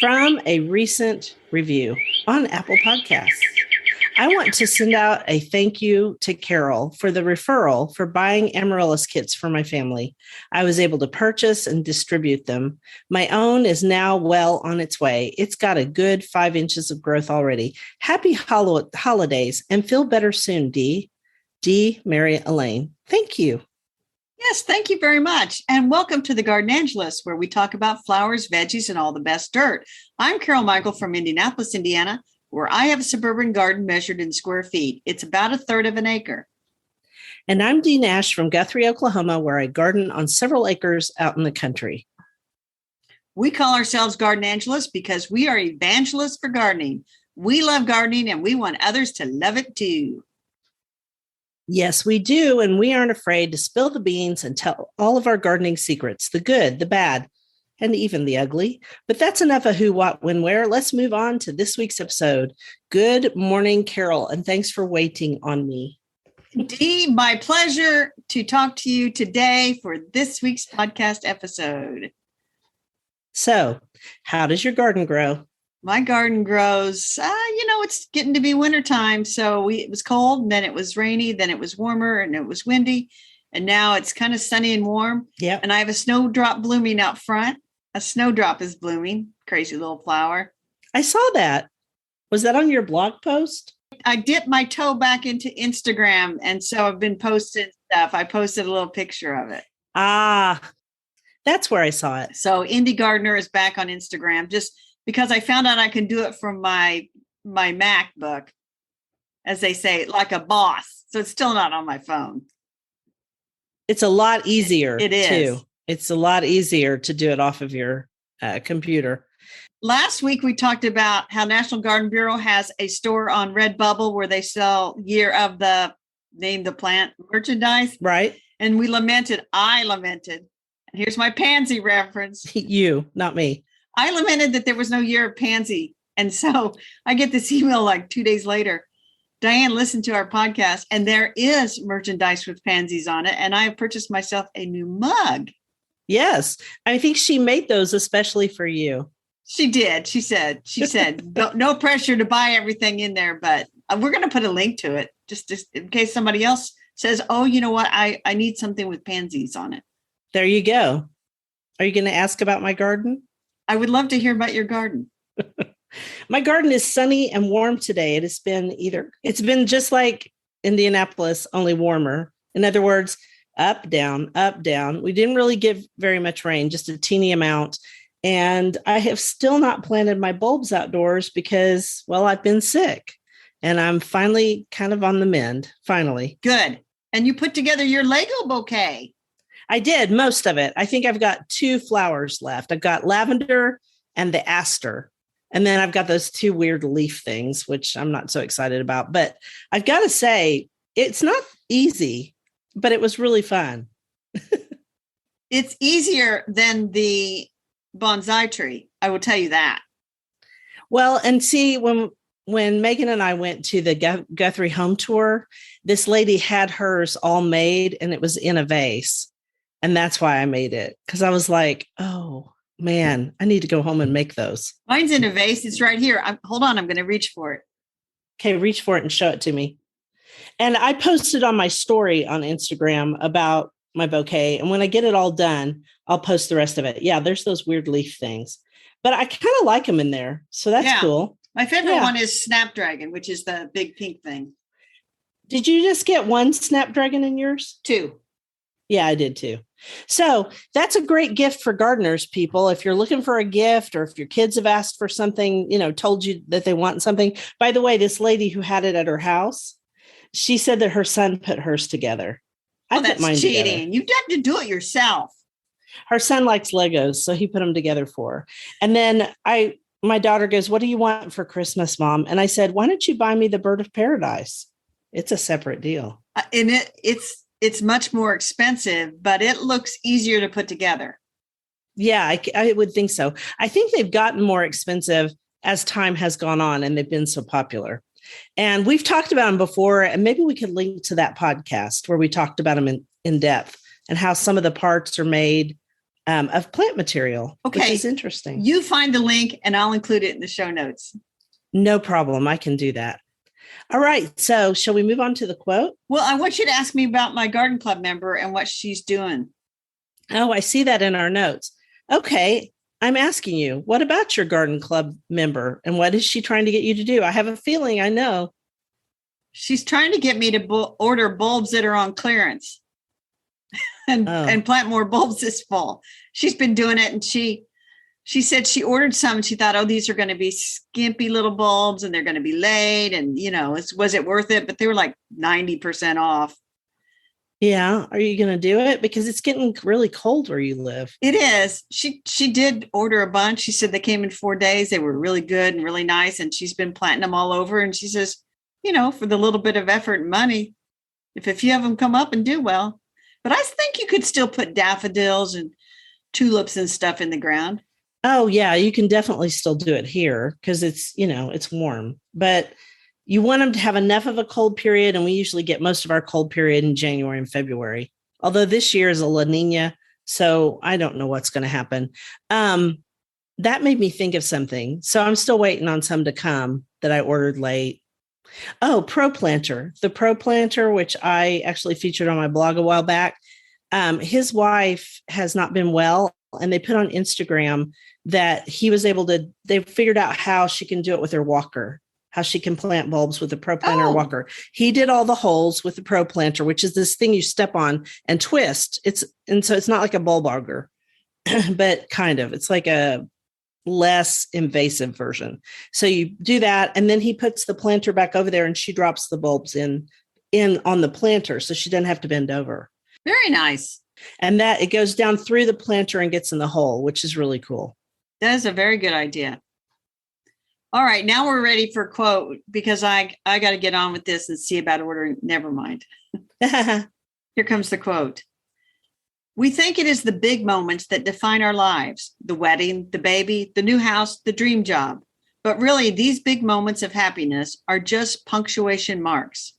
From a recent review on Apple Podcasts, I want to send out a thank you to Carol for the referral for buying amaryllis kits for my family. I was able to purchase and distribute them. My own is now well on its way. It's got a good 5 inches of growth already. Happy holidays and feel better soon, Dee. Dee, Mary Elaine. Thank you. Yes, thank you very much. And welcome to the Garden Angelist, where we talk about flowers, veggies, and all the best dirt. I'm Carol Michael from Indianapolis, Indiana, where I have a suburban garden measured in square feet. It's about a third of an acre. And I'm Dee Nash from Guthrie, Oklahoma, where I garden on several acres out in the country. We call ourselves Garden Angelists because we are evangelists for gardening. We love gardening and we want others to love it too. Yes, we do. And we aren't afraid to spill the beans and tell all of our gardening secrets, the good, the bad, and even the ugly. But that's enough of who, what, when, where. Let's move on to this week's episode. Good morning, Carol, and thanks for waiting on me. Dee, my pleasure to talk to you today for this week's podcast episode. So, how does your garden grow? My garden grows, it's getting to be wintertime. So it was cold, and then it was rainy, then it was warmer, and it was windy. And now it's kind of sunny and warm. Yeah. And I have a snowdrop blooming out front. A snowdrop is blooming. Crazy little flower. I saw that. Was that on your blog post? I dipped my toe back into Instagram. And so I've been posting stuff. I posted a little picture of it. Ah, that's where I saw it. So Indie Gardener is back on Instagram just because I found out I can do it from my MacBook, as they say, like a boss. So it's still not on my phone. It's a lot easier. It is. Too. It's a lot easier to do it off of your computer. Last week, we talked about how National Garden Bureau has a store on Redbubble where they sell year of the name the plant merchandise. Right. And I lamented. And here's my pansy reference. You, not me. I lamented that there was no year of pansy. And so I get this email like 2 days later. Diane listened to our podcast and there is merchandise with pansies on it. And I have purchased myself a new mug. Yes. I think she made those especially for you. She did. She said, no pressure to buy everything in there, but we're going to put a link to it just in case somebody else says, oh, you know what? I need something with pansies on it. There you go. Are you going to ask about my garden? I would love to hear about your garden. My garden is sunny and warm today. It's been just like Indianapolis, only warmer. In other words, up, down, up, down. We didn't really get very much rain, just a teeny amount. And I have still not planted my bulbs outdoors because, well, I've been sick and I'm finally kind of on the mend. Finally. Good. And you put together your Lego bouquet. I did most of it. I think I've got 2 flowers left. I've got lavender and the aster. And then I've got those 2 weird leaf things, which I'm not so excited about. But I've got to say, it's not easy, but it was really fun. It's easier than the bonsai tree. I will tell you that. Well, and see, when Megan and I went to the Guthrie home tour, this lady had hers all made and it was in a vase. And that's why I made it. Because I was like, oh, man, I need to go home and make those. Mine's in a vase. It's right here. Hold on. I'm going to reach for it. Okay, reach for it and show it to me. And I posted on my story on Instagram about my bouquet. And when I get it all done, I'll post the rest of it. Yeah, there's those weird leaf things. But I kind of like them in there. So that's cool. My favorite one is Snapdragon, which is the big pink thing. Did you just get 1 Snapdragon in yours? 2. Yeah, I did too. So that's a great gift for gardeners, people. If you're looking for a gift or if your kids have asked for something, told you that they want something. By the way, this lady who had it at her house, she said that her son put hers together. That's cheating. You have to do it yourself. Her son likes Legos, so he put them together for her. And then my daughter goes, what do you want for Christmas, Mom? And I said, why don't you buy me the Bird of Paradise? It's a separate deal. And it's much more expensive, but it looks easier to put together. Yeah, I would think so. I think they've gotten more expensive as time has gone on and they've been so popular. And we've talked about them before, and maybe we could link to that podcast where we talked about them in depth and how some of the parts are made of plant material, which Okay. is interesting. You find the link and I'll include it in the show notes. No problem. I can do that. All right. So shall we move on to the quote? Well, I want you to ask me about my garden club member and what she's doing. Oh, I see that in our notes. Okay. I'm asking you, what about your garden club member and what is she trying to get you to do? I have a feeling I know. She's trying to get me to order bulbs that are on clearance and plant more bulbs this fall. She's been doing it, and she said she ordered some and she thought, oh, these are going to be skimpy little bulbs and they're going to be late. And, was it worth it? But they were like 90% off. Yeah. Are you going to do it? Because it's getting really cold where you live. It is. She did order a bunch. She said they came in 4 days. They were really good and really nice. And she's been planting them all over. And she says, for the little bit of effort and money, if a few of them come up and do well. But I think you could still put daffodils and tulips and stuff in the ground. Oh, yeah. You can definitely still do it here because it's warm. But you want them to have enough of a cold period. And we usually get most of our cold period in January and February. Although this year is a La Nina. So I don't know what's going to happen. That made me think of something. So I'm still waiting on some to come that I ordered late. Oh, Pro Planter, the Pro Planter, which I actually featured on my blog a while back. His wife has not been well, and they put on Instagram that they figured out how she can do it with her walker, how she can plant bulbs with the Pro Planter walker. He did all the holes with the Pro Planter, which is this thing you step on and twist. So it's not like a bulb auger, but kind of, it's like a less invasive version. So you do that. And then he puts the planter back over there and she drops the bulbs in on the planter. So she doesn't have to bend over. Very nice. And that it goes down through the planter and gets in the hole, which is really cool. That is a very good idea. All right. Now we're ready for a quote because I got to get on with this and see about ordering. Never mind. Here comes the quote. We think it is the big moments that define our lives, the wedding, the baby, the new house, the dream job. But really, these big moments of happiness are just punctuation marks.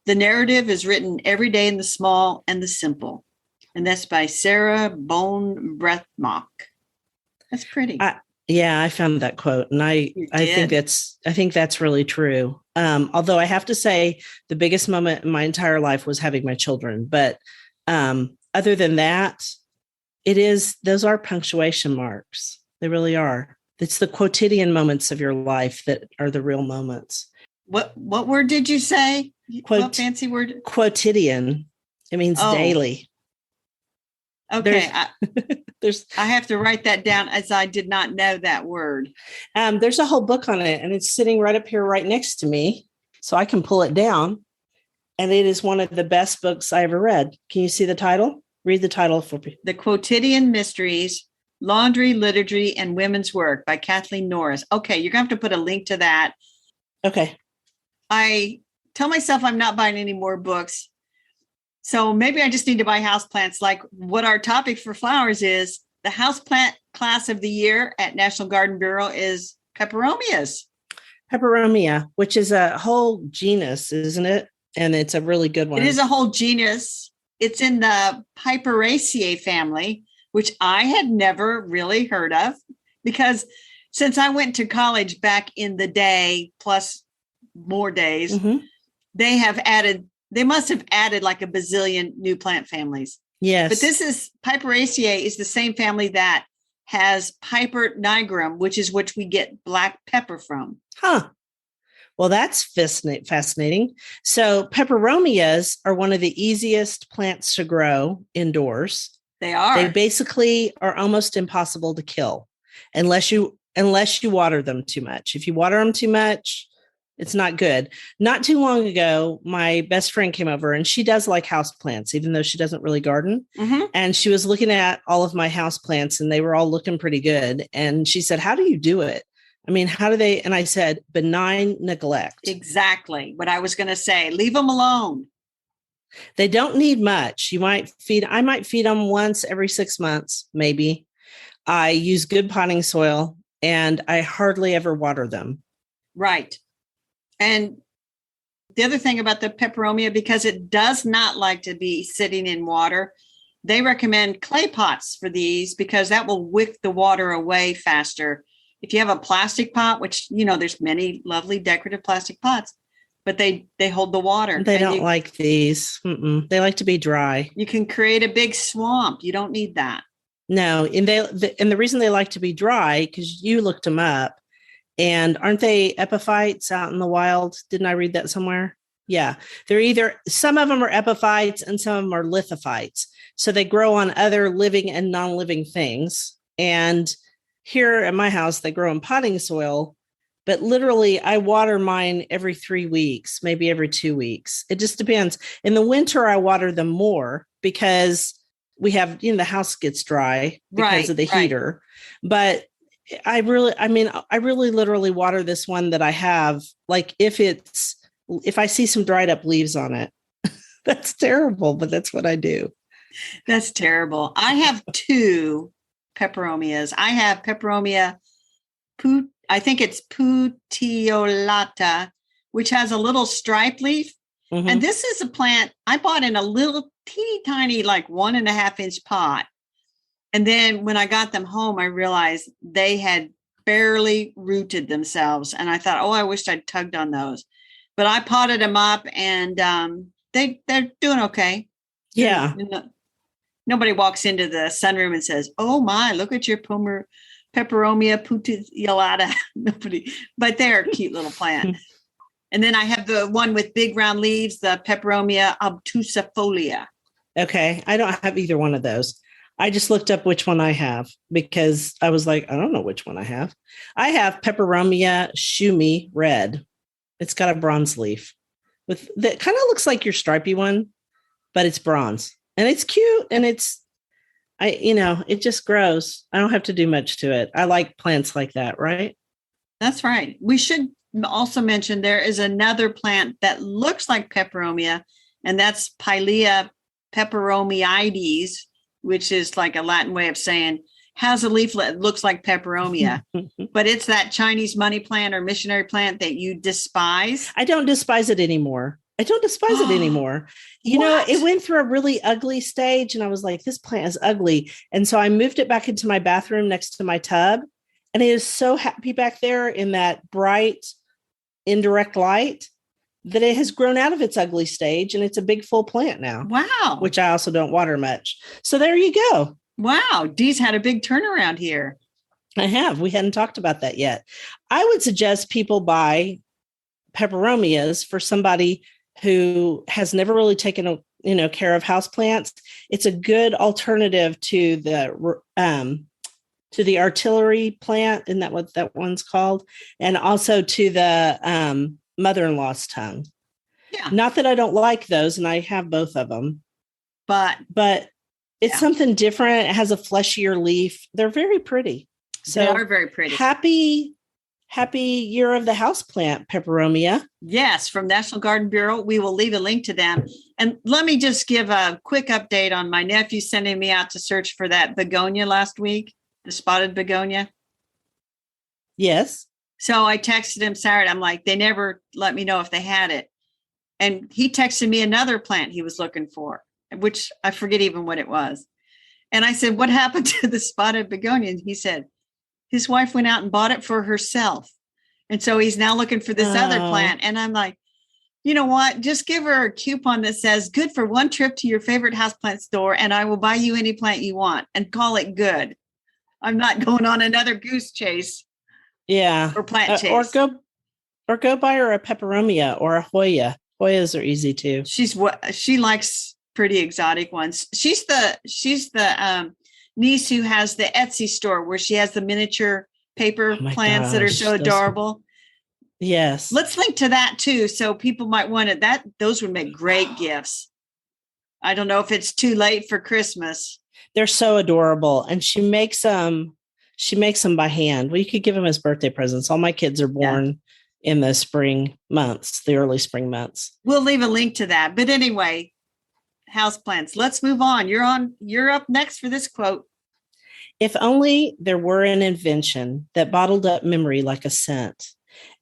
The narrative is written every day in the small and the simple. And that's by Sarah Bone Breathmock. That's pretty. I found that quote. And I think that's really true. Although I have to say the biggest moment in my entire life was having my children. But other than that, those are punctuation marks. They really are. It's the quotidian moments of your life that are the real moments. What word did you say? What fancy word? Quotidian. It means daily. Okay. I have to write that down as I did not know that word. There's a whole book on it and it's sitting right up here, right next to me. So I can pull it down. And it is one of the best books I ever read. Can you see the title? Read the title for me. The Quotidian Mysteries, Laundry, Liturgy, and Women's Work by Kathleen Norris. Okay, you're going to have to put a link to that. Okay. I tell myself I'm not buying any more books. So maybe I just need to buy houseplants like what our topic for flowers is. The houseplant class of the year at National Garden Bureau is Peperomias. Peperomia, which is a whole genus, isn't it? And it's a really good one. It is a whole genus. It's in the Peperomiaceae family, which I had never really heard of because since I went to college back in the day, plus more days, they must have added like a bazillion new plant families. Yes. But Peperomiaceae is the same family that has Piper nigrum, which we get black pepper from. Huh. Well, that's fascinating. So peperomias are one of the easiest plants to grow indoors. They are. They basically are almost impossible to kill unless you water them too much. If you water them too much, it's not good. Not too long ago, my best friend came over and she does like house plants, even though she doesn't really garden. Mm-hmm. And she was looking at all of my house plants and they were all looking pretty good. And she said, how do you do it? I mean, how do they? And I said, benign neglect. Exactly what I was going to say. Leave them alone. They don't need much. I might feed them once every 6 months, maybe. I use good potting soil and I hardly ever water them. Right. And the other thing about the peperomia, because it does not like to be sitting in water, they recommend clay pots for these because that will wick the water away faster. If you have a plastic pot, which, there's many lovely decorative plastic pots, but they hold the water. They don't like these. They like to be dry. You can create a big swamp. You don't need that. No, and the reason they like to be dry, because you looked them up, and aren't they epiphytes out in the wild? Didn't I read that somewhere? Yeah, some of them are epiphytes and some of them are lithophytes. So they grow on other living and non-living things. And here at my house, they grow in potting soil, but literally I water mine every 3 weeks, maybe every 2 weeks. It just depends. In the winter, I water them more because we have, the house gets dry because of the heater. But I really literally water this one that I have. Like if I see some dried up leaves on it, that's terrible, but that's what I do. That's terrible. I have 2 peperomias. I have peperomia, I think it's petiolata, which has a little stripe leaf. Mm-hmm. And this is a plant I bought in a little teeny tiny, like 1.5 inch pot. And then when I got them home, I realized they had barely rooted themselves. And I thought, I wished I'd tugged on those. But I potted them up and they're doing okay. Yeah. Nobody walks into the sunroom and says, "Oh my, look at your peperomia petiolata." Nobody, but they're a cute little plant. And then I have the one with big round leaves, the Peperomia obtusifolia. Okay. I don't have either one of those. I just looked up which one I have because I was like, I don't know which one I have. I have Peperomia shumi red. It's got a bronze leaf that kind of looks like your stripy one, but it's bronze and it's cute. And it just grows. I don't have to do much to it. I like plants like that, right? That's right. We should also mention there is another plant that looks like peperomia, and that's Pilea peperomiides, which is like a Latin way of saying has a leaflet that looks like peperomia, but it's that Chinese money plant or missionary plant that you despise. I don't despise it anymore. It anymore. It went through a really ugly stage and I was like, this plant is ugly. And so I moved it back into my bathroom next to my tub. And it is so happy back there in that bright, indirect light that it has grown out of its ugly stage and it's a big full plant now. Wow. Which I also don't water much. So there you go. Wow. Dee's had a big turnaround here. I have. We hadn't talked about that yet. I would suggest people buy peperomias for somebody who has never really taken care of houseplants. It's a good alternative to the artillery plant. Isn't that what that one's called? And also to the mother-in-law's tongue. Yeah. Not that I don't like those, and I have both of them. But it's something different. It has a fleshier leaf. They're very pretty. So they are very pretty. Happy year of the houseplant, Peperomia. Yes, from National Garden Bureau. We will leave a link to them. And let me just give a quick update on my nephew sending me out to search for that begonia last week, the spotted begonia. Yes. So I texted him Saturday. I'm like, they never let me know if they had it. And he texted me another plant he was looking for, which I forget even what it was. And I said, what happened to the spotted begonia? And he said, his wife went out and bought it for herself. And so he's now looking for this other plant. And I'm like, you know what? Just give her a coupon that says good for one trip to your favorite houseplant store. And I will buy you any plant you want and call it good. I'm not going on another goose chase. Yeah. Or plant chase. Or go buy her a peperomia or a Hoya. Hoyas are easy too. She likes pretty exotic ones. She's the niece who has the Etsy store where she has the miniature paper plants that are so adorable. Yes. Let's link to that too. So people might want it. Those would make great gifts. I don't know if it's too late for Christmas. They're so adorable. And she makes them by hand. Well, you could give them as birthday presents. All my kids are born in the spring months, the early spring months. We'll leave a link to that. But anyway, houseplants. Let's move on. You're up next for this quote. If only there were an invention that bottled up memory like a scent,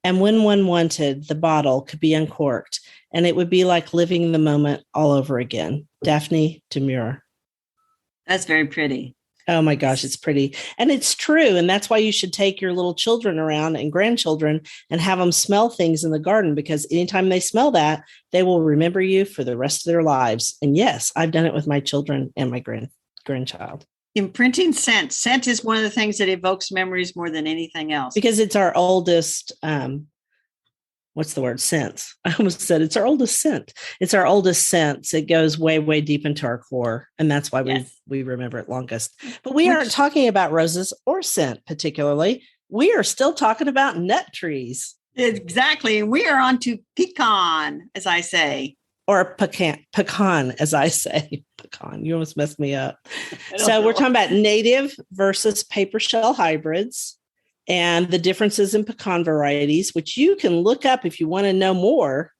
and when one wanted, the bottle could be uncorked, and it would be like living the moment all over again. Daphne Demure. That's very pretty. Oh my gosh, it's pretty. And it's true. And that's why you should take your little children around and grandchildren and have them smell things in the garden, because anytime they smell that, they will remember you for the rest of their lives. And yes, I've done it with my children and my grandchild. Imprinting scent. Scent is one of the things that evokes memories more than anything else. Because it's our oldest, what's the word? Sense. I almost said it's our oldest scent. It's our oldest sense. It goes way, way deep into our core. And that's why we remember it longest. But we aren't talking about roses or scent particularly. We are still talking about nut trees. Exactly. And we are on to pecan, as I say. Or pecan, as I say. Pecan. You almost messed me up. So we're talking about native versus paper shell hybrids, and the differences in pecan varieties, which you can look up if you want to know more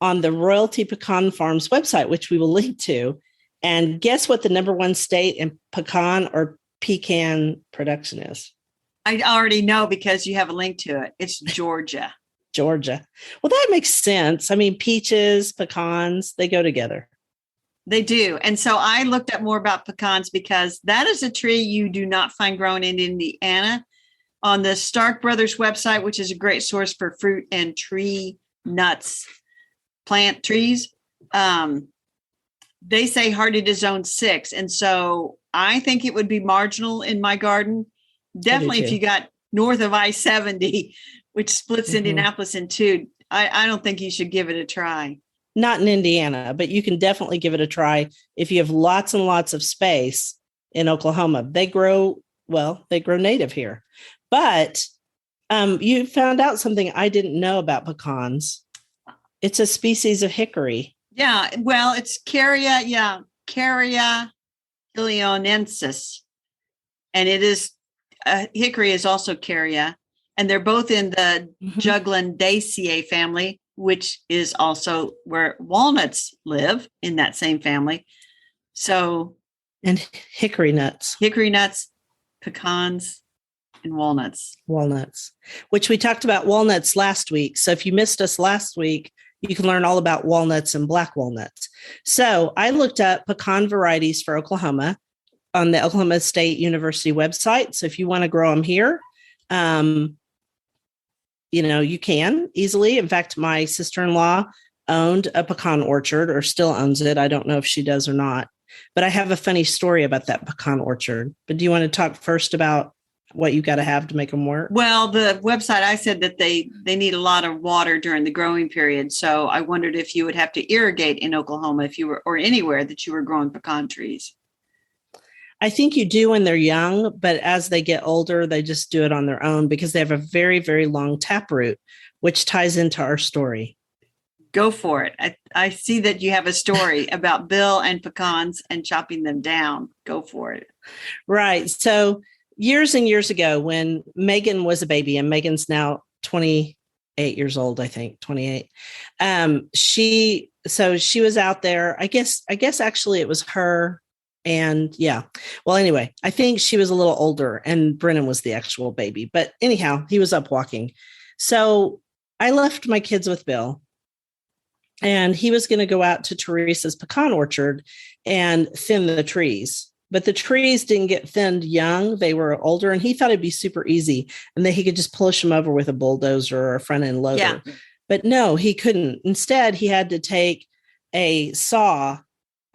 on the Royalty Pecan Farms website, which we will link to. And guess what the number one state in pecan or pecan production is? I already know because you have a link to it. It's Georgia. Georgia. Well, that makes sense. I mean, peaches, pecans, they go together. They do. And so I looked up more about pecans because that is a tree you do not find grown in Indiana. On the Stark Brothers website, which is a great source for fruit and tree nuts, plant trees, they say hardy to zone 6. And so I think it would be marginal in my garden. Definitely if you got north of I-70, which splits Indianapolis in two, I don't think you should give it a try. Not in Indiana, but you can definitely give it a try if you have lots and lots of space in Oklahoma. They grow native here. But you found out something I didn't know about pecans. It's a species of hickory. Yeah, well, it's Carya illionensis. And it is, hickory is also Carya. And they're both in the Juglandaceae family, which is also where walnuts live in that same family. So, and hickory nuts, pecans, and walnuts, which we talked about walnuts last week. So if you missed us last week, you can learn all about walnuts and black walnuts. So I looked up pecan varieties for Oklahoma on the Oklahoma State University website. So if you want to grow them here, you can easily. In fact, my sister-in-law owned a pecan orchard, or still owns it. I don't know if she does or not, but I have a funny story about that pecan orchard. But do you want to talk first about what you got to have to make them work? Well, the website, I said that they need a lot of water during the growing period. So I wondered if you would have to irrigate in Oklahoma if you were, or anywhere that you were growing pecan trees. I think you do when they're young, but as they get older, they just do it on their own because they have a very, very long taproot, which ties into our story. Go for it. I see that you have a story about Bill and pecans and chopping them down. Go for it. Right. So years and years ago, when Megan was a baby, and Megan's now 28 years old, I think 28. She was out there. I guess actually it was her. And yeah, well, anyway, I think she was a little older and Brennan was the actual baby, but anyhow, he was up walking. So I left my kids with Bill, and he was going to go out to Teresa's pecan orchard and thin the trees. But the trees didn't get thinned young. They were older, and he thought it'd be super easy and that he could just push them over with a bulldozer or a front end loader. Yeah. But no, he couldn't. Instead, he had to take a chainsaw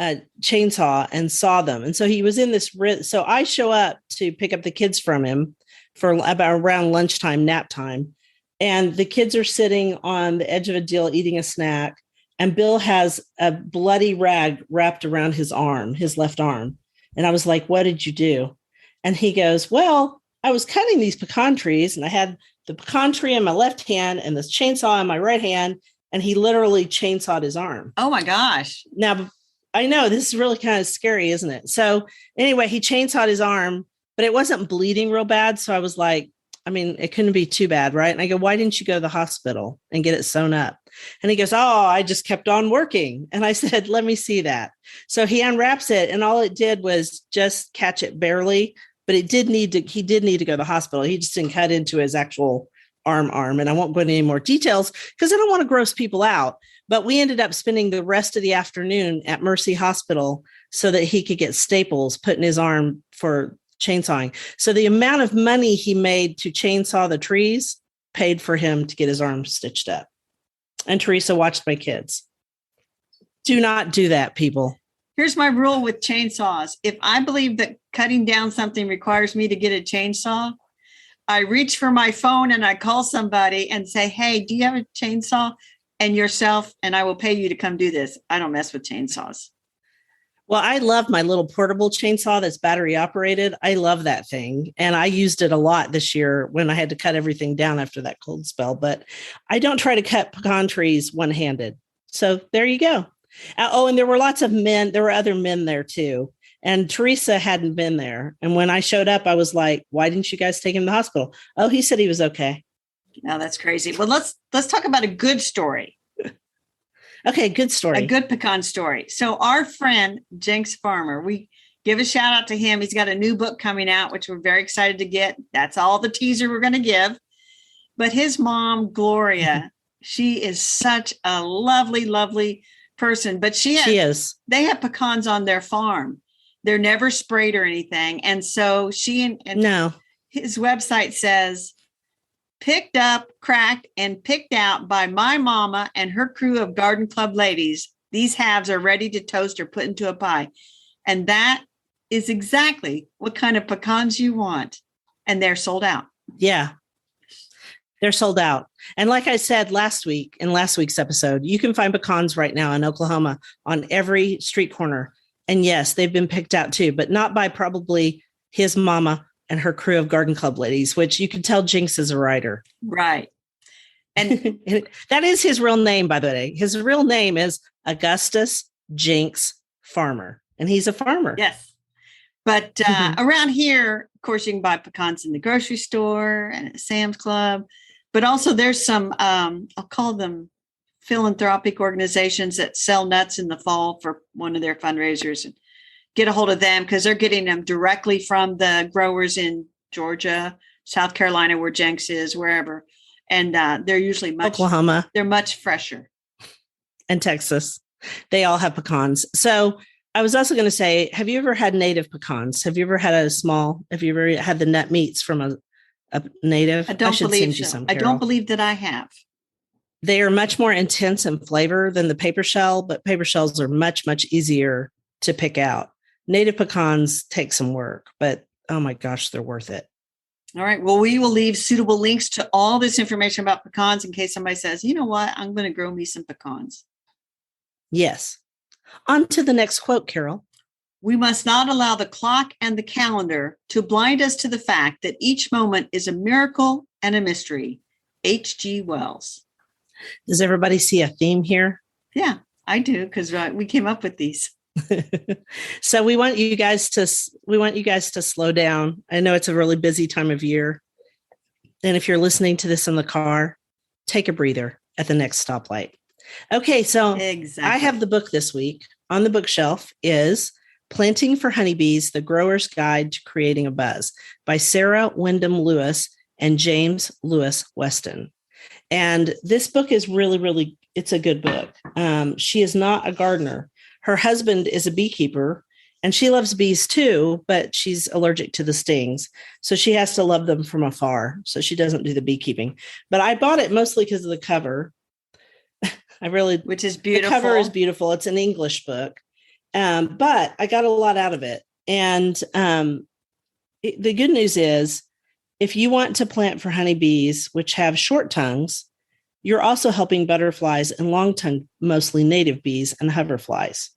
and saw them. And so he was in this. So I show up to pick up the kids from him for about around lunchtime, nap time. And the kids are sitting on the edge of a deal, eating a snack. And Bill has a bloody rag wrapped around his arm, his left arm. And I was like, what did you do? And he goes, well, I was cutting these pecan trees and I had the pecan tree in my left hand and this chainsaw in my right hand. And he literally chainsawed his arm. Oh my gosh. Now, I know this is really kind of scary, isn't it? So anyway, he chainsawed his arm, but it wasn't bleeding real bad. So I was like, I mean, it couldn't be too bad, right? And I go, why didn't you go to the hospital and get it sewn up? And he goes, oh, I just kept on working. And I said, let me see that. So he unwraps it, and all it did was just catch it barely, but he did need to go to the hospital. He just didn't cut into his actual arm. And I won't go into any more details because I don't want to gross people out. But we ended up spending the rest of the afternoon at Mercy Hospital so that he could get staples put in his arm for chainsawing. So the amount of money he made to chainsaw the trees paid for him to get his arm stitched up. And Teresa watched my kids. Do not do that, people. Here's my rule with chainsaws. If I believe that cutting down something requires me to get a chainsaw, I reach for my phone and I call somebody and say, hey, do you have a chainsaw? And yourself, and I will pay you to come do this. I don't mess with chainsaws. Well, I love my little portable chainsaw that's battery operated. I love that thing. And I used it a lot this year when I had to cut everything down after that cold spell. But I don't try to cut pecan trees one-handed. So there you go. And there were lots of men. There were other men there too. And Teresa hadn't been there. And when I showed up, I was like, why didn't you guys take him to the hospital? Oh, he said he was okay. Now that's crazy. Well, let's talk about a good story. Okay, good story. A good pecan story. So our friend, Jenks Farmer, we give a shout out to him. He's got a new book coming out, which we're very excited to get. That's all the teaser we're going to give. But his mom, Gloria, she is such a lovely, lovely person. But she is. They have pecans on their farm. They're never sprayed or anything. And so she and no. His website says, picked up, cracked, and picked out by my mama and her crew of garden club ladies. These halves are ready to toast or put into a pie. And that is exactly what kind of pecans you want. And they're sold out. Yeah. They're sold out. And like I said last week, in last week's episode, you can find pecans right now in Oklahoma on every street corner. And yes, they've been picked out too, but not by probably his mama and her crew of garden club ladies, which you can tell Jinx is a writer. Right. And that is his real name, by the way. His real name is Augustus Jinx Farmer, and he's a farmer. Yes. But around here, of course, you can buy pecans in the grocery store and at Sam's Club. But also there's some, I'll call them philanthropic organizations that sell nuts in the fall for one of their fundraisers. And get a hold of them because they're getting them directly from the growers in Georgia, South Carolina, where Jenks is, wherever. And they're usually Oklahoma. They're much fresher. And Texas. They all have pecans. So I was also going to say, have you ever had native pecans? Have you ever had have you ever had the nut meats from a native? I believe so. I don't believe that I have. They are much more intense in flavor than the paper shell, but paper shells are much, much easier to pick out. Native pecans take some work, but oh my gosh, they're worth it. All right. Well, we will leave suitable links to all this information about pecans in case somebody says, you know what, I'm going to grow me some pecans. Yes. On to the next quote, Carol. We must not allow the clock and the calendar to blind us to the fact that each moment is a miracle and a mystery. H.G. Wells. Does everybody see a theme here? Yeah, I do, because we came up with these. So we want you guys to slow down. I know it's a really busy time of year. And if you're listening to this in the car, take a breather at the next stoplight. Okay, so exactly. I have the book this week. On the bookshelf is Planting for Honeybees, The Grower's Guide to Creating a Buzz by Sarah Wyndham Lewis and James Lewis Weston. And this book is really, really, it's a good book. She is not a gardener. Her husband is a beekeeper and she loves bees too, but she's allergic to the stings. So she has to love them from afar. So she doesn't do the beekeeping, but I bought it mostly because of the cover. Which is beautiful. The cover is beautiful. It's an English book. But I got a lot out of it. And the good news is if you want to plant for honeybees, which have short tongues, you're also helping butterflies and long tongue, mostly native bees and hoverflies,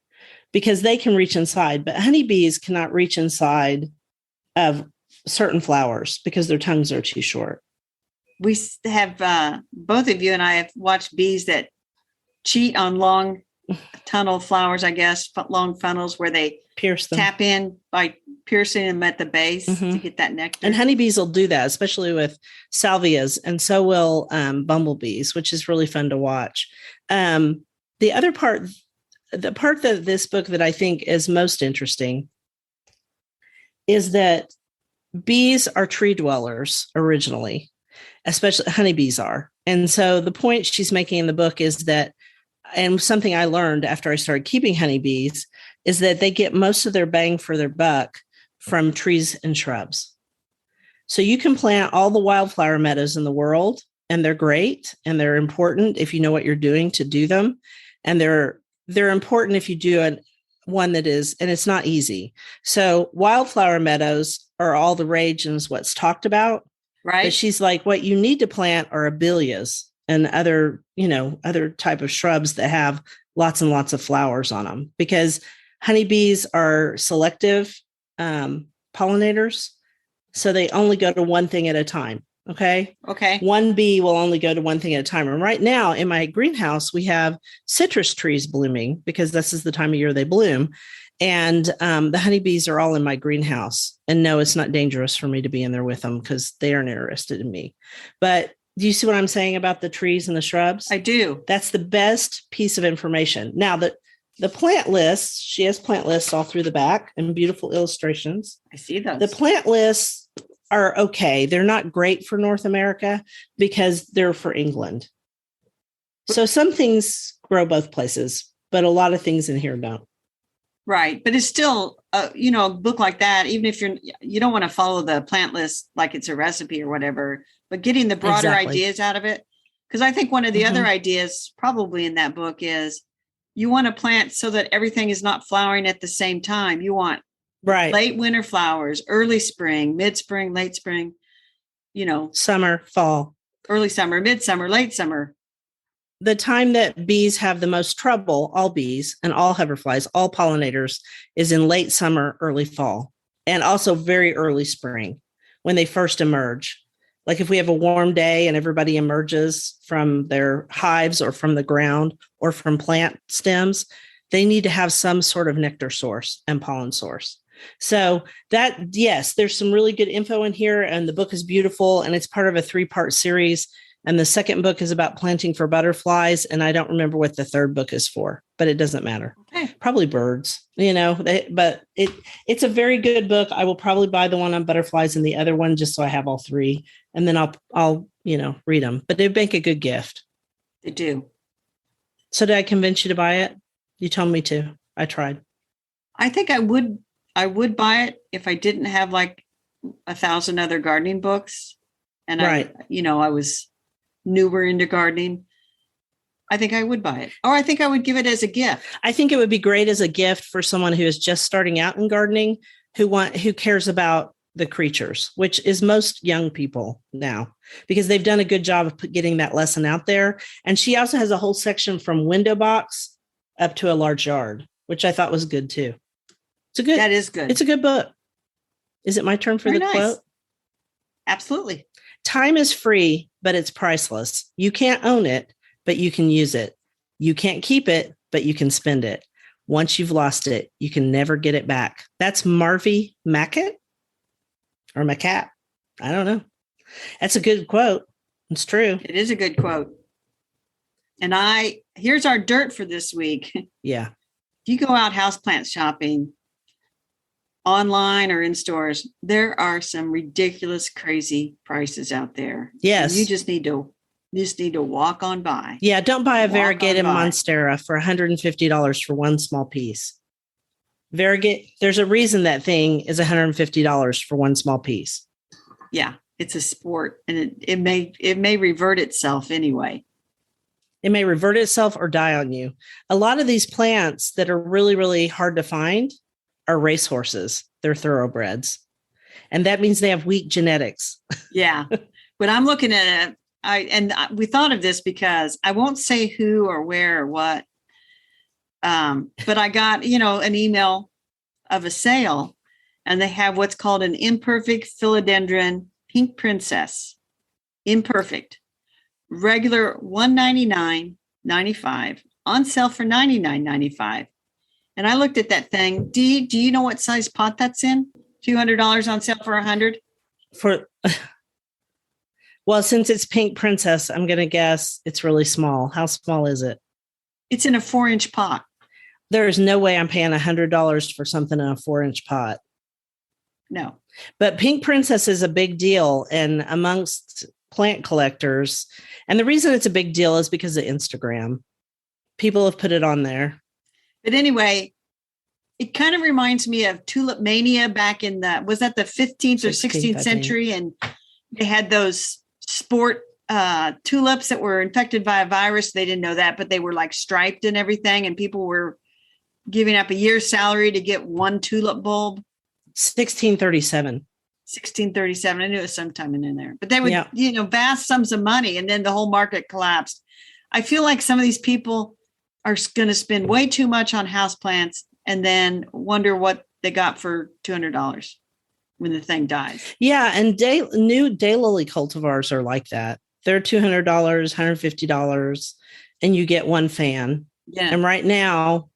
because they can reach inside, but honeybees cannot reach inside of certain flowers because their tongues are too short. We have, both of you and I have watched bees that cheat on long tunnel flowers, I guess, long funnels where they pierce them. Tap in by piercing them at the base to get that nectar. And honeybees will do that, especially with salvias, and so will bumblebees, which is really fun to watch. The other part, the part that this book that I think is most interesting is that bees are tree dwellers originally. especially honeybees are. And so the point she's making in the book is that, and something I learned after I started keeping honeybees, is that they get most of their bang for their buck from trees and shrubs. So you can plant all the wildflower meadows in the world, and they're great, and they're important if you know what you're doing to do them. And they're important if you do one that is, and it's not easy. So wildflower meadows are all the rage and is what's talked about. Right. But she's like, what you need to plant are abelias and other type of shrubs that have lots and lots of flowers on them, because honeybees are selective pollinators. So they only go to one thing at a time. Okay. One bee will only go to one thing at a time. And right now in my greenhouse, we have citrus trees blooming because this is the time of year they bloom. And the honeybees are all in my greenhouse. And no, it's not dangerous for me to be in there with them because they aren't interested in me. But do you see what I'm saying about the trees and the shrubs? I do. That's the best piece of information. Now, the plant lists, she has plant lists all through the back and beautiful illustrations. I see those. The plant lists are okay. They're not great for North America because they're for England. So some things grow both places, but a lot of things in here don't. Right. But it's still, a book like that, even if you don't want to follow the plant list like it's a recipe or whatever, but getting the broader ideas out of it. Because I think one of the other ideas probably in that book is you want to plant so that everything is not flowering at the same time. You want late winter flowers, early spring, mid-spring, late spring, summer, fall, early summer, midsummer, late summer. The time that bees have the most trouble, all bees and all hoverflies, all pollinators, is in late summer, early fall, and also very early spring when they first emerge. Like if we have a warm day and everybody emerges from their hives or from the ground or from plant stems, they need to have some sort of nectar source and pollen source. So yes, there's some really good info in here, and the book is beautiful, and it's part of a 3-part series. And the second book is about planting for butterflies. And I don't remember what the third book is for, but it doesn't matter. Okay. Probably birds, but it's a very good book. I will probably buy the one on butterflies and the other one just so I have all three. And then I'll read them, but they make a good gift. They do. So did I convince you to buy it? You told me to. I tried. I think I would buy it if I didn't have like 1,000 other gardening books. And I was newer into gardening. I think I would buy it, or I think I would give it as a gift. I think it would be great as a gift for someone who is just starting out in gardening, who cares about the creatures, which is most young people now, because they've done a good job of getting that lesson out there. And she also has a whole section from window box up to a large yard, which I thought was good too. That is good. It's a good book. Is it my turn for the quote? Absolutely. Time is free, but it's priceless. You can't own it, but you can use it. You can't keep it, but you can spend it. Once you've lost it, you can never get it back. That's Marvy Mackett or Macat. I don't know. That's a good quote. It's true. It is a good quote. And here's our dirt for this week. Yeah. If you go out houseplant shopping, online or in stores, there are some ridiculous, crazy prices out there. Yes. And you just need to walk on by. Yeah. Don't buy a variegated monstera for $150 for one small piece. There's a reason that thing is $150 for one small piece. Yeah. It's a sport, and it may revert itself anyway. It may revert itself or die on you. A lot of these plants that are really, really hard to find are racehorses. They're thoroughbreds. And that means they have weak genetics. Yeah. But I'm looking at it. We thought of this because I won't say who or where or what. But I got, an email of a sale, and they have what's called an imperfect philodendron pink princess. Imperfect. Regular $199.95, on sale for $99.95. And I looked at that thing. Do you know what size pot that's in? $200 on sale for $100. Well, since it's pink princess, I'm going to guess it's really small. How small is it? It's in a 4-inch pot. There is no way I'm paying $100 for something in a 4-inch pot. No. But pink princess is a big deal. And amongst plant collectors. And the reason it's a big deal is because of Instagram. People have put it on there. But anyway, it kind of reminds me of tulip mania back in was that the 15th or 16th century? And they had those sport tulips that were infected by a virus. They didn't know that, but they were like striped and everything. And people were giving up a year's salary to get one tulip bulb. 1637. 1637. I knew it was sometime in there, but they would, vast sums of money. And then the whole market collapsed. I feel like some of these people are going to spend way too much on houseplants and then wonder what they got for $200 when the thing dies. Yeah. And new daylily cultivars are like that. They're $200, $150, and you get one fan. Yeah. And right now,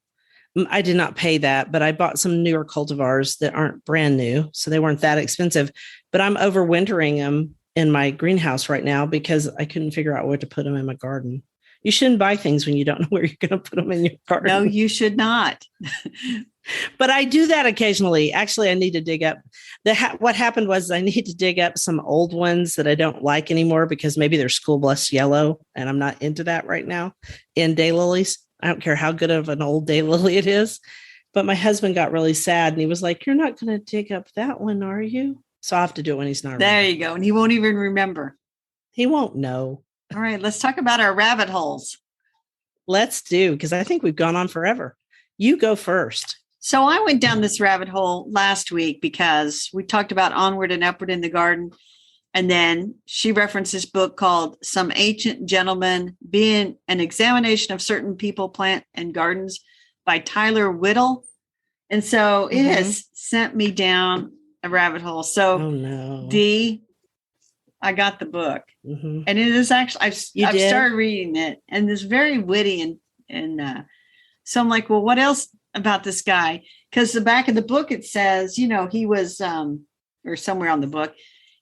I did not pay that, but I bought some newer cultivars that aren't brand new. So they weren't that expensive, but I'm overwintering them in my greenhouse right now because I couldn't figure out where to put them in my garden. You shouldn't buy things when you don't know where you're going to put them in your garden. No, you should not. But I do that occasionally. Actually, I need to dig up. What happened was I need to dig up some old ones that I don't like anymore because maybe they're School Blessed Yellow, and I'm not into that right now in daylilies. I don't care how good of an old daylily it is. But my husband got really sad, and he was like, "You're not going to dig up that one, are you?" So I have to do it when he's not there around. You go. And he won't even remember. He won't know. All right, let's talk about our rabbit holes. Let's do, because I think we've gone on forever. You go first. So I went down this rabbit hole last week because we talked about Onward and Upward in the Garden. And then she referenced this book called Some Ancient Gentleman, being an examination of certain people, plant, and gardens by Tyler Whittle. And so it has sent me down a rabbit hole. So oh, no. Dee, I got the book, and it is actually, I've started reading it, and it's very witty. And so I'm like, well, what else about this guy? Because the back of the book, it says, he was, or somewhere on the book,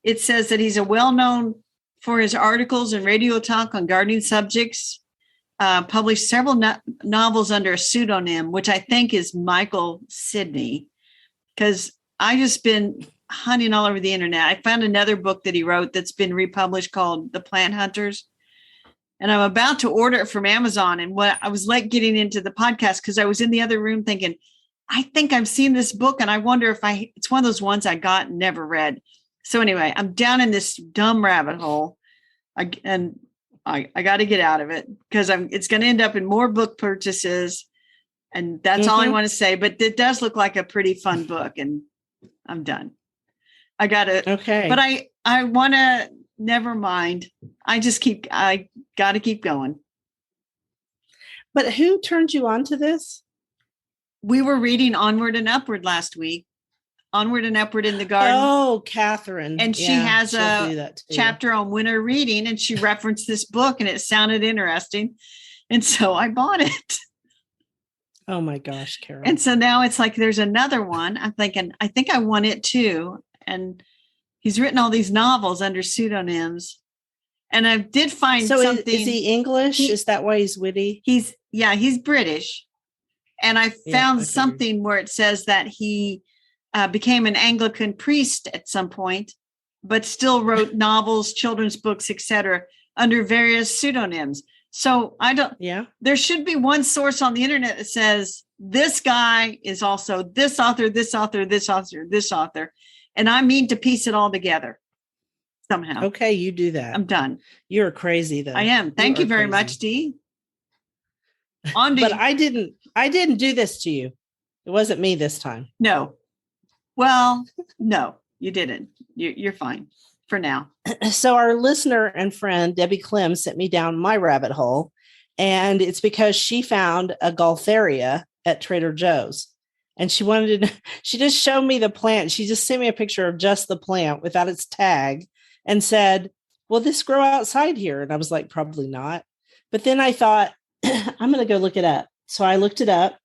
it says that he's well-known for his articles and radio talk on gardening subjects, published several novels under a pseudonym, which I think is Michael Sidney, because I just been hunting all over the internet. I found another book that he wrote that's been republished called The Plant Hunters. And I'm about to order it from Amazon. And what I was like getting into the podcast because I was in the other room thinking, I think I've seen this book and I wonder if it's one of those ones I got and never read. So anyway, I'm down in this dumb rabbit hole. I got to get out of it because it's going to end up in more book purchases. And that's all I want to say. But it does look like a pretty fun book, and I'm done. I got to. Okay. But I want to, never mind. I got to keep going. But who turned you on to this? We were reading Onward and Upward last week. Onward and Upward in the Garden. Oh, Catherine. And she has a chapter on winter reading, and she referenced this book, and it sounded interesting. And so I bought it. Oh my gosh, Carol. And so now it's like there's another one. I'm thinking, I think I want it too. And he's written all these novels under pseudonyms. And I did find something. Is he English? Is that why he's witty? He's British. And I found something where it says that he became an Anglican priest at some point, but still wrote novels, children's books, etc., under various pseudonyms. So there should be one source on the internet that says this guy is also this author, this author, this author, this author. And I mean to piece it all together somehow. Okay, you do that. I'm done. You're crazy though. I am. Thank you very much, Dee. But I didn't do this to you. It wasn't me this time. No. Well, no, you didn't. You're fine for now. So our listener and friend, Debbie Clem, sent me down my rabbit hole. And it's because she found a Gaultheria at Trader Joe's. And she just showed me the plant. She just sent me a picture of just the plant without its tag and said, will this grow outside here? And I was like, probably not. But then I thought, I'm going to go look it up. So I looked it up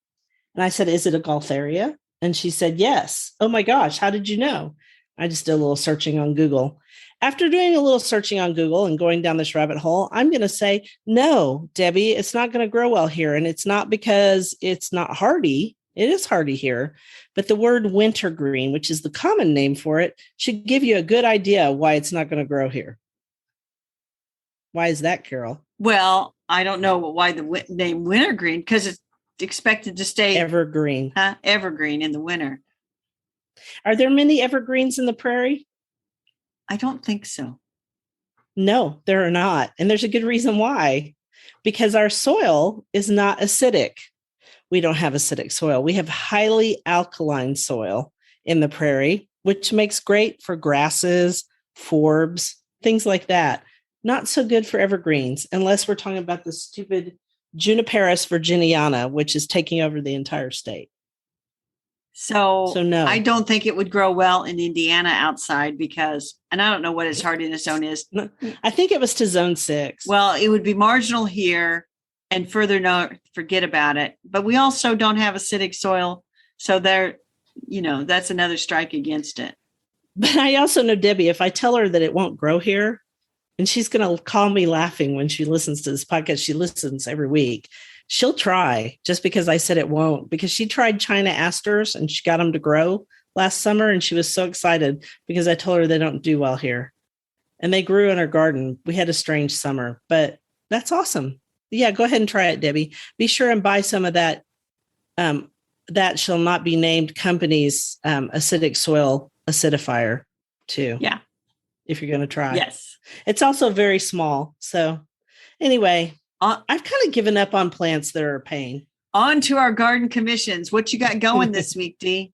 and I said, is it a Gaultheria? And she said, yes. Oh my gosh, how did you know? I just did a little searching on Google. After doing a little searching on Google and going down this rabbit hole, I'm going to say, no, Debbie, it's not going to grow well here. And it's not because it's not hardy. It is hardy here. But the word wintergreen, which is the common name for it, should give you a good idea why it's not going to grow here. Why is that, Carol? Well, I don't know why the name wintergreen, because it's expected to stay Evergreen. Evergreen in the winter. Are there many evergreens in the prairie? I don't think so. No, there are not. And there's a good reason why. Because our soil is not acidic. We don't have acidic soil. We have highly alkaline soil in the prairie, which makes great for grasses, forbs, things like that. Not so good for evergreens, unless we're talking about the stupid Juniperus virginiana, which is taking over the entire state. So no, I don't think it would grow well in Indiana outside because, and I don't know what its hardiness zone is. I think it was to zone 6. Well, it would be marginal here and further north, forget about it. But we also don't have acidic soil. So that's another strike against it. But I also know Debbie, if I tell her that it won't grow here, and she's going to call me laughing when she listens to this podcast, she listens every week. She'll try just because I said it won't, because she tried China asters and she got them to grow last summer. And she was so excited because I told her they don't do well here. And they grew in her garden. We had a strange summer, but that's awesome. Yeah, go ahead and try it, Debbie. Be sure and buy some of that. That shall not be named company's acidic soil acidifier too. Yeah. If you're going to try. Yes. It's also very small. So anyway, I've kind of given up on plants that are a pain. On to our garden commissions. What you got going this week, Dee?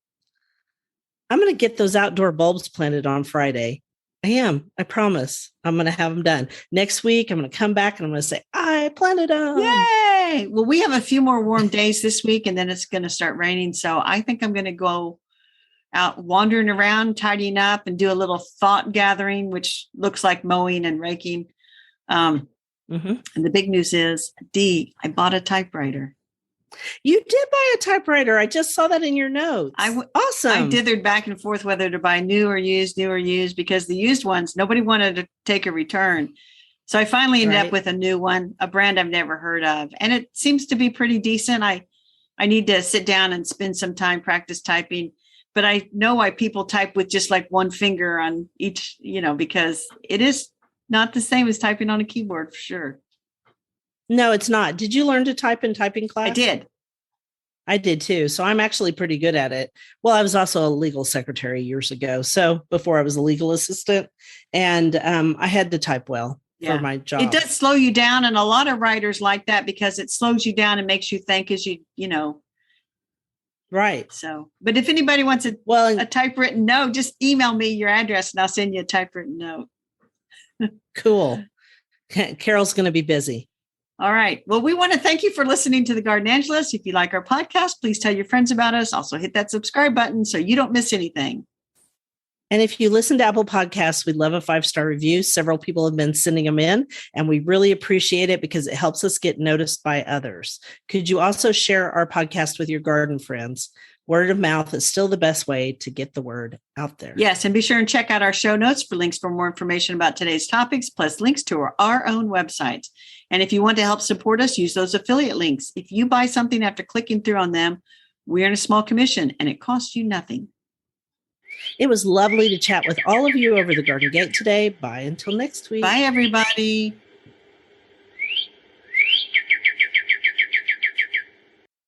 I'm going to get those outdoor bulbs planted on Friday. I promise. I'm going to have them done. Next week, I'm going to come back and I'm going to say, I planted them. Yay! Well, we have a few more warm days this week and then it's going to start raining. So I think I'm going to go out wandering around, tidying up and do a little thought gathering, which looks like mowing and raking. And the big news is, Dee, I bought a typewriter. You did buy a typewriter. I just saw that in your notes. Awesome. I dithered back and forth whether to buy new or used, because the used ones, nobody wanted to take a return. So I finally ended up with a new one, a brand I've never heard of. And it seems to be pretty decent. I need to sit down and spend some time practice typing. But I know why people type with just like one finger on each, because it is not the same as typing on a keyboard for sure. No, it's not. Did you learn to type in typing class? I did. I did too. So I'm actually pretty good at it. Well, I was also a legal secretary years ago. So before I was a legal assistant, and I had to type well for my job. It does slow you down. And a lot of writers like that because it slows you down and makes you think as you. Right. So, but if anybody wants a typewritten note, just email me your address and I'll send you a typewritten note. Cool. Carol's going to be busy. All right. Well, we want to thank you for listening to the Garden Angelus. If you like our podcast, please tell your friends about us. Also hit that subscribe button so you don't miss anything. And if you listen to Apple Podcasts, we'd love a 5-star review. Several people have been sending them in, and we really appreciate it because it helps us get noticed by others. Could you also share our podcast with your garden friends? Word of mouth is still the best way to get the word out there. Yes, and be sure and check out our show notes for links for more information about today's topics, plus links to our own websites. And if you want to help support us, use those affiliate links. If you buy something after clicking through on them, we earn a small commission, and it costs you nothing. It was lovely to chat with all of you over the Garden Gate today. Bye until next week. Bye, everybody.